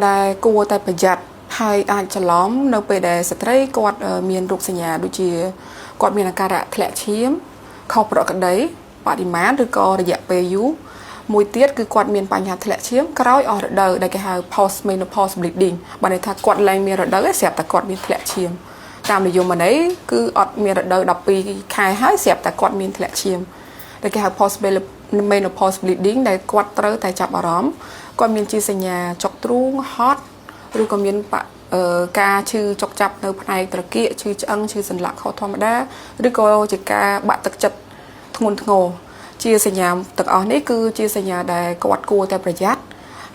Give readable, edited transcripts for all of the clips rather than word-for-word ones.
ដែលគួរតែប្រយ័ត្នហើយអាចច្រឡំនៅពេលដែលស្ត្រីគាត់មានរោគសញ្ញាដូចជាគាត់មានអាការៈធ្លាក់ឈាមខុសប្រក្រតីបរិមាណឬក៏រយៈពេលយូរមួយទៀតគឺគាត់មានបញ្ហាធ្លាក់ឈាមក្រោយអស់រដូវដែលគេហៅ post menopause bleeding បើន័យថាគាត់ឡើងមានរដូវឯងស្រាប់តែគាត់មានធ្លាក់ឈាមតាមនិយមន័យគឺអត់មានរដូវ12ខែហើយស្រាប់តែគាត់មានធ្លាក់ឈាមដែលគេហៅ post menopause bleeding ដែលគាត់ត្រូវតែចាប់អារម្មណ៍គាត់មានជាសញ្ញាចុកទ្រូងហត់ឬក៏មានការឈឺចុកចាប់នៅផ្នែកត្រគាកឈឺឆ្អឹងឈឺសន្លាក់ខុសធម្មតាឬក៏ជាការបាក់ទឹកចិត្តធ្ងន់ធ្ងរជាសញ្ញាទាំងអស់នេះគឺជាសញ្ញាដែលគាត់គួរតែប្រយ័ត្ន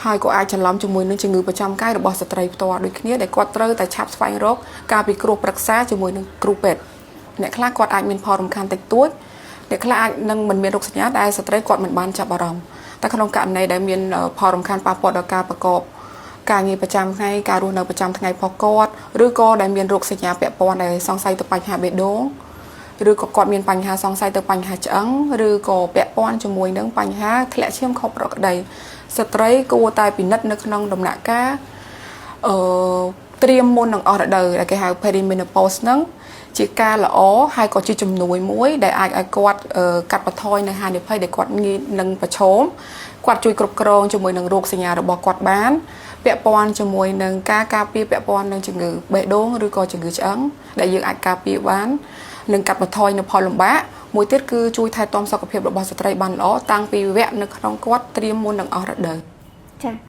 ហើយក៏អាចច្រឡំជាមួយនឹងជំងឺប្រចាំកាយរបស់ស្ត្រីផ្ទាល់ដូចគ្នាដែលគាត់ត្រូវតែឆាប់ស្វែងរកការពិគ្រោះប្រឹក្សាជាមួយនឹងគ្រូពេទ្យអ្នកខ្លះគាត់អាចមានផលរំខានតិចតួចអ្នកខ្លះអាចនឹងមិនមានរោគសញ្ញាដែលស្ត្រីគាត់មិនបានចាប់អារម្មណ៍តែក្នុងករណីដែលមានផលរំខានប៉ះពាល់ដល់ការប្រកបការងារប្រចាំថ្ងៃការរស់នៅប្រចាំថ្ងៃរបស់គាត់ឬក៏ដែលមានរោគសញ្ញាពាក់ព័ន្ធដែលសង្ស័យទៅបញ្ហាបេះដូងឬក៏គាត់មានបញ្ហាសង្ស័យទៅបញ្ហាឆ្អឹងឬក៏ពាក់ព័ន្ធជាមួយនឹងបញ្ហាធ្លាក់ឈាមខុសប្រក្រតីស្ត្រីគួរតែពិនិត្យនៅក្នុងដំណាក់កាលត្រៀមមុននឹងអស់រដូវដែលគេហៅ perimenopause ហ្នឹងជាការល្អហើយក៏ជាជំនួយមួយដែលអាចឲ្យគាត់កាត់បន្ថយនៅហានិភ័យដែលគាត់ងាយនឹងប្រឈមគាត់ជួយគ្រប់គ្រងជាមួយនឹងរោគសញ្ញារបស់គាត់បានពាក់ព័ន្ធជាមួយនឹងការការពារពាក់ព័ន្ធនឹងជំងឺបេះដូងឬក៏ជំងឺឆ្អឹងដែលយើងអាចការពារបាននិងកាត់បន្ថយនៅផលលំបាកមួយទៀតគឺជួយថែទាំសុខភាពរបស់ស្ត្រីបានល្អតាំងពីវគ្គនៅក្នុងគាត់ត្រៀមមុននឹងអស់រដូវចា៎